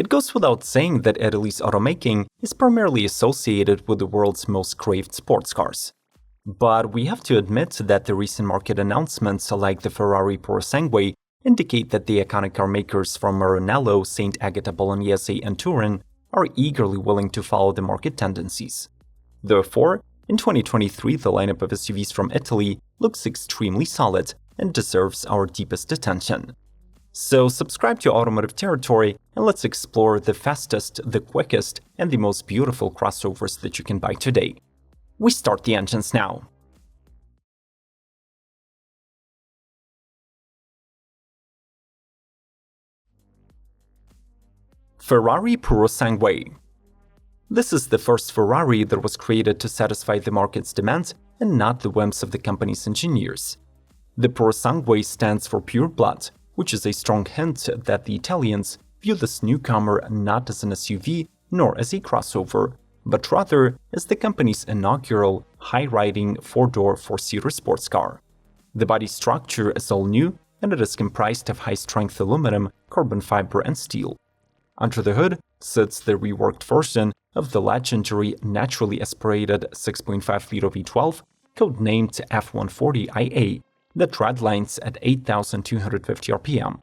It goes without saying that Italy's automaking is primarily associated with the world's most craved sports cars. But we have to admit that the recent market announcements like the Ferrari Purosangue indicate that the iconic car makers from Maranello, St. Agata Bolognese and Turin are eagerly willing to follow the market tendencies. Therefore, in 2023 the lineup of SUVs from Italy looks extremely solid and deserves our deepest attention. So subscribe to Automotive Territory and let's explore the fastest, the quickest, and the most beautiful crossovers that you can buy today. We start the engines now. Ferrari Purosangue. This is the first Ferrari that was created to satisfy the market's demands and not the whims of the company's engineers. The Purosangue stands for pure blood, which is a strong hint that the Italians view this newcomer not as an SUV nor as a crossover, but rather as the company's inaugural, high-riding, four-door, four-seater sports car. The body structure is all new, and it is comprised of high-strength aluminum, carbon fiber, and steel. Under the hood sits the reworked version of the legendary naturally aspirated 6.5-liter V12, codenamed F140IA, that redlines at 8,250 rpm.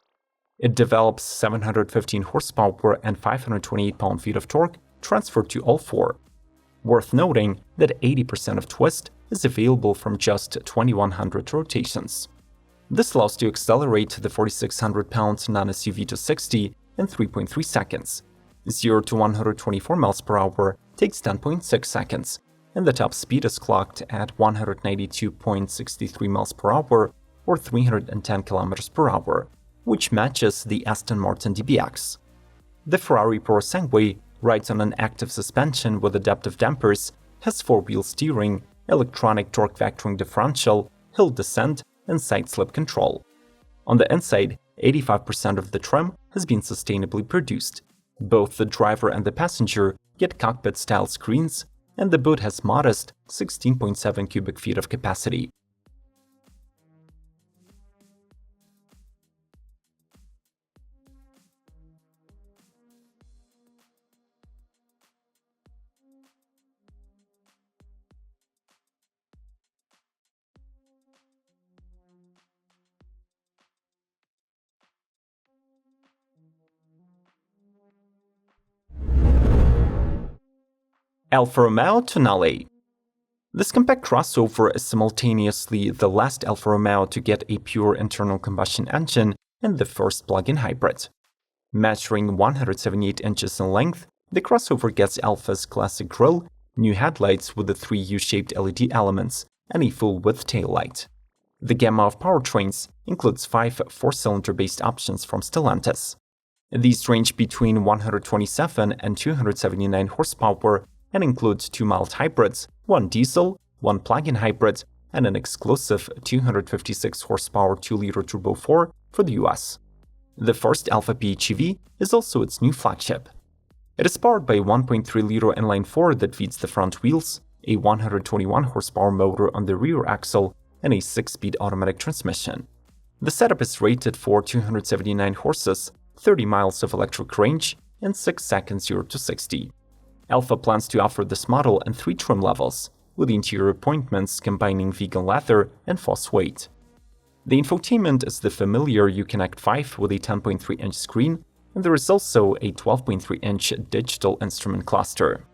It develops 715 horsepower and 528 pound-feet of torque transferred to all four. Worth noting that 80% of twist is available from just 2,100 rotations. This allows to accelerate the 4,600-pound non-SUV to 60 in 3.3 seconds. 0 to 124 miles per hour takes 10.6 seconds, and the top speed is clocked at 192.63 miles per hour or 310 kilometers per hour, which matches the Aston Martin DBX. The Ferrari Purosangue rides on an active suspension with adaptive dampers, has four-wheel steering, electronic torque vectoring differential, hill descent, and side slip control. On the inside, 85% of the trim has been sustainably produced. Both the driver and the passenger get cockpit-style screens, and the boot has modest 16.7 cubic feet of capacity. Alfa Romeo Tonale. This compact crossover is simultaneously the last Alfa Romeo to get a pure internal combustion engine and the first plug-in hybrid. Measuring 178 inches in length, the crossover gets Alfa's classic grille, new headlights with the three U-shaped LED elements, and a full-width taillight. The gamma of powertrains includes 5 four-cylinder-based options from Stellantis. These range between 127 and 279 horsepower and includes 2 mild hybrids, 1 diesel, 1 plug-in hybrid, and an exclusive 256 horsepower 2-liter turbo 4 for the US. The first Alfa PHEV is also its new flagship. It is powered by a 1.3-liter inline-4 that feeds the front wheels, a 121 horsepower motor on the rear axle, and a 6-speed automatic transmission. The setup is rated for 279 horses, 30 miles of electric range, and 6 seconds 0 to 60. Alfa plans to offer this model in 3 trim levels, with interior appointments combining vegan leather and phosphate. The infotainment is the familiar Uconnect 5 with a 10.3-inch screen, and there is also a 12.3-inch digital instrument cluster.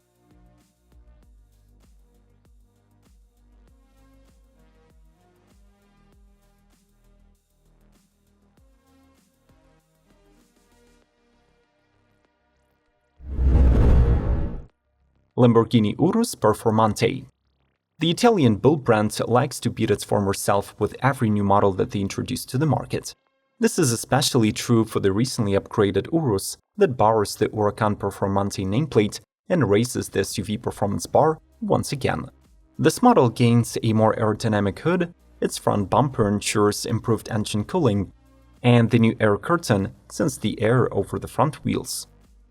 Lamborghini Urus Performante. The Italian build brand likes to beat its former self with every new model that they introduce to the market. This is especially true for the recently upgraded Urus that borrows the Huracan Performante nameplate and raises the SUV performance bar once again. This model gains a more aerodynamic hood, its front bumper ensures improved engine cooling, and the new air curtain sends the air over the front wheels.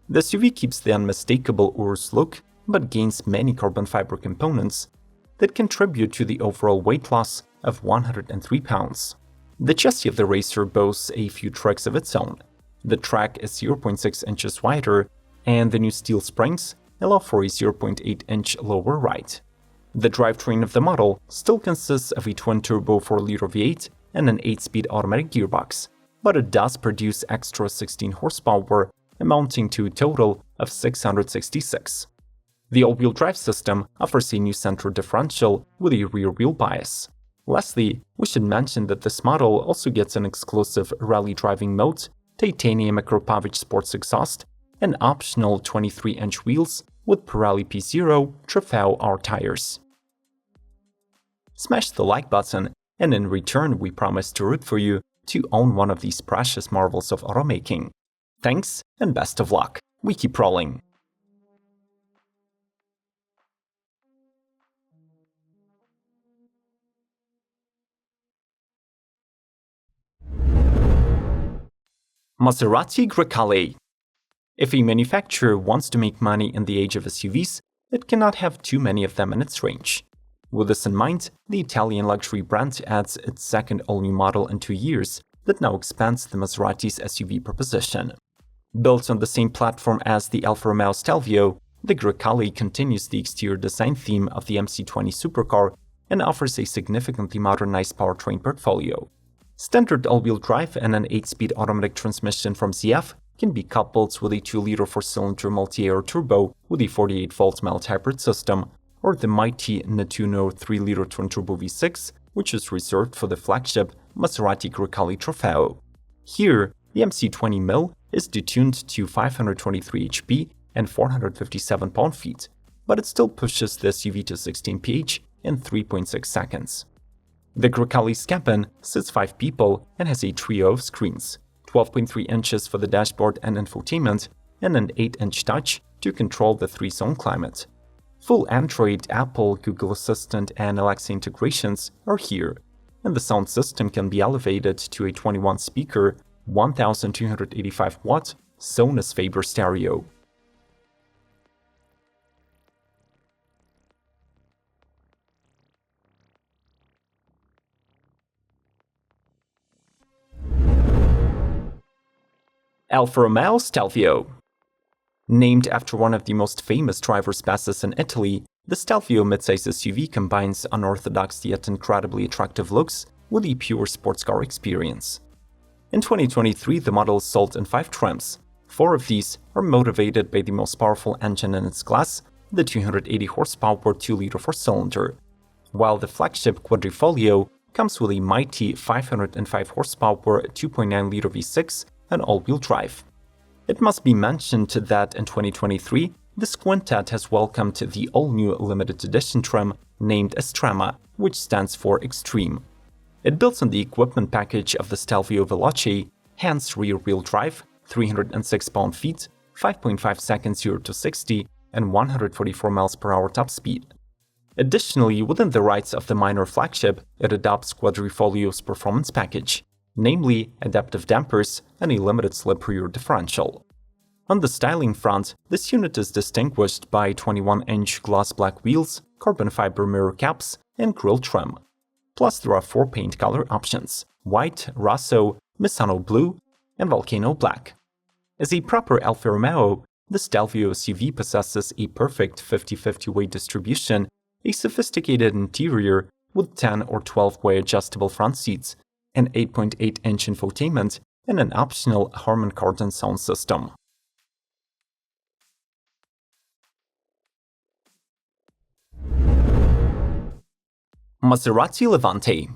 The SUV keeps the unmistakable Urus look, but gains many carbon fiber components that contribute to the overall weight loss of 103 pounds. The chassis of the racer boasts a few tricks of its own. The track is 0.6 inches wider, and the new steel springs allow for a 0.8-inch lower ride. The drivetrain of the model still consists of a twin-turbo 4-liter V8 and an 8-speed automatic gearbox, but it does produce extra 16 horsepower, amounting to a total of 666. The all-wheel drive system offers a new center differential with a rear-wheel bias. Lastly, we should mention that this model also gets an exclusive rally driving mode, titanium Akropovich sports exhaust, and optional 23-inch wheels with Pirelli P0 Trofeo R tires. Smash the like button, and in return we promise to root for you to own one of these precious marvels of automaking. Thanks and best of luck. We keep rolling. Maserati Grecale. If a manufacturer wants to make money in the age of SUVs, it cannot have too many of them in its range. With this in mind, the Italian luxury brand adds its second all-new model in 2 years that now expands the Maserati's SUV proposition. Built on the same platform as the Alfa Romeo Stelvio, the Grecale continues the exterior design theme of the MC20 supercar and offers a significantly modernized powertrain portfolio. Standard all-wheel drive and an 8-speed automatic transmission from ZF can be coupled with a 2-liter 4-cylinder multi-air turbo with a 48-volt mild hybrid system, or the mighty Nettuno 3-liter twin-turbo V6, which is reserved for the flagship Maserati Grecale Trofeo. Here, the MC20 mill is detuned to 523 HP and 457 pound-feet, but it still pushes the SUV to 16 mph in 3.6 seconds. The Grecale's cabin sits 5 people and has a trio of screens, 12.3 inches for the dashboard and infotainment, and an 8-inch touch to control the 3-zone climate. Full Android, Apple, Google Assistant, and Alexa integrations are here, and the sound system can be elevated to a 21-speaker, 1285-watt Sonos Faber stereo. Alfa Romeo Stelvio. Named after one of the most famous driver's passes in Italy, the Stelvio midsize SUV combines unorthodox yet incredibly attractive looks with a pure sports car experience. In 2023, the model is sold in 5 trims. 4 of these are motivated by the most powerful engine in its class, the 280 horsepower 2-liter 4-cylinder, while the flagship Quadrifoglio comes with a mighty 505 horsepower 2.9-liter V6 and all-wheel drive. It must be mentioned that in 2023, this quintet has welcomed the all-new limited edition trim named Estrema, which stands for Extreme. It builds on the equipment package of the Stelvio Veloce, hence rear-wheel drive, 306 pound-feet, 5.5 seconds 0 to 60, and 144 mph top speed. Additionally, within the rights of the minor flagship, it adopts Quadrifoglio's performance package, namely adaptive dampers and a limited-slip rear differential. On the styling front, this unit is distinguished by 21-inch gloss black wheels, carbon fiber mirror caps, and grille trim. Plus, there are 4 paint color options: white, Rosso, Misano blue, and Volcano black. As a proper Alfa Romeo, the Stelvio SUV possesses a perfect 50-50 weight distribution, a sophisticated interior with 10 or 12-way adjustable front seats, an 8.8-inch infotainment, and an optional Harman Kardon sound system. Maserati Levante.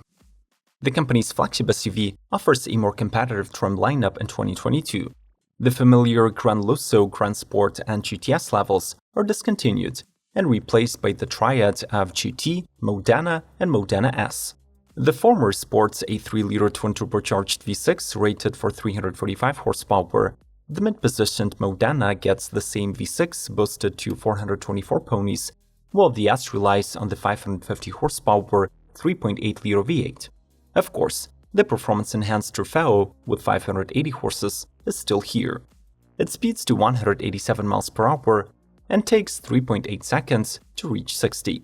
The company's flagship SUV offers a more competitive trim lineup in 2022. The familiar Gran Lusso, Gran Sport, and GTS levels are discontinued and replaced by the triad of GT, Modena, and Modena S. The former sports a 3-liter twin-turbocharged V6 rated for 345 horsepower. The mid-positioned Modena gets the same V6 boosted to 424 ponies, while the S relies on the 550 horsepower 3.8-liter V8. Of course, the performance-enhanced Trofeo with 580 horses is still here. It speeds to 187 mph and takes 3.8 seconds to reach 60.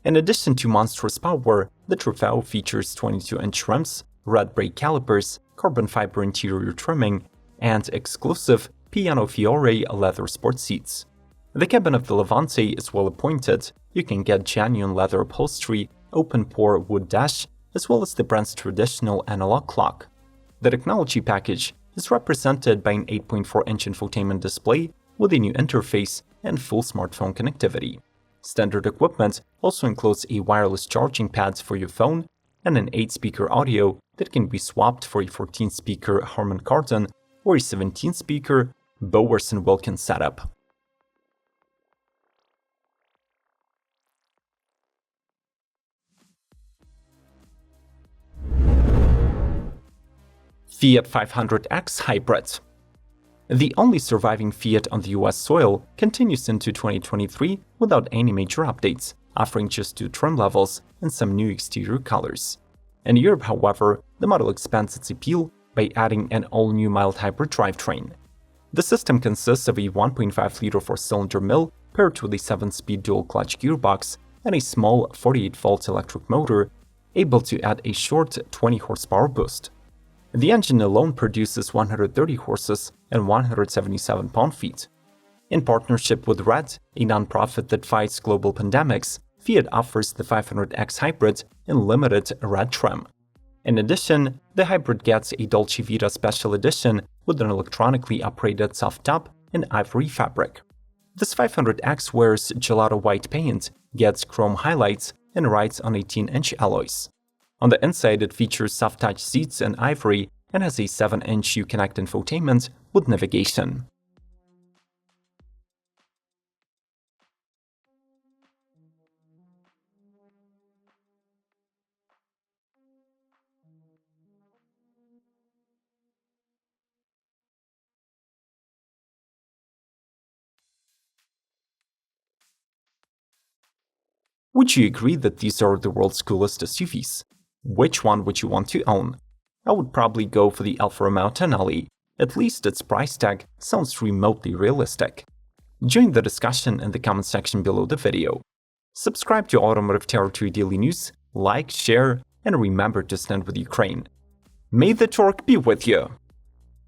In addition to monstrous power, the Trofeo features 22-inch rims, red brake calipers, carbon fiber interior trimming, and exclusive Piano Fiore leather sport seats. The cabin of the Levante is well appointed. You can get genuine leather upholstery, open-pore wood dash, as well as the brand's traditional analog clock. The technology package is represented by an 8.4-inch infotainment display with a new interface and full smartphone connectivity. Standard equipment also includes a wireless charging pad for your phone and an 8-speaker audio that can be swapped for a 14-speaker Harman Kardon or a 17-speaker Bowers & Wilkins setup. Fiat 500X Hybrid. The only surviving Fiat on the US soil continues into 2023 without any major updates, offering just 2 trim levels and some new exterior colors. In Europe, however, the model expands its appeal by adding an all-new mild hybrid drivetrain. The system consists of a 1.5-liter 4-cylinder mill paired with a 7-speed dual-clutch gearbox and a small 48-volt electric motor, able to add a short 20-horsepower boost. The engine alone produces 130 horses and 177 pound-feet. In partnership with Red, a nonprofit that fights global pandemics, Fiat offers the 500X Hybrid in limited red trim. In addition, the hybrid gets a Dolce Vita Special Edition with an electronically operated soft top in ivory fabric. This 500X wears gelato white paint, gets chrome highlights, and rides on 18-inch alloys. On the inside, it features soft-touch seats in ivory and has a 7-inch Uconnect infotainment with navigation. Would you agree that these are the world's coolest SUVs? Which one would you want to own? I would probably go for the Alfa Romeo Tonale. At least its price tag sounds remotely realistic. Join the discussion in the comment section below the video. Subscribe to Automotive Territory Daily News, like, share, and remember to stand with Ukraine. May the torque be with you!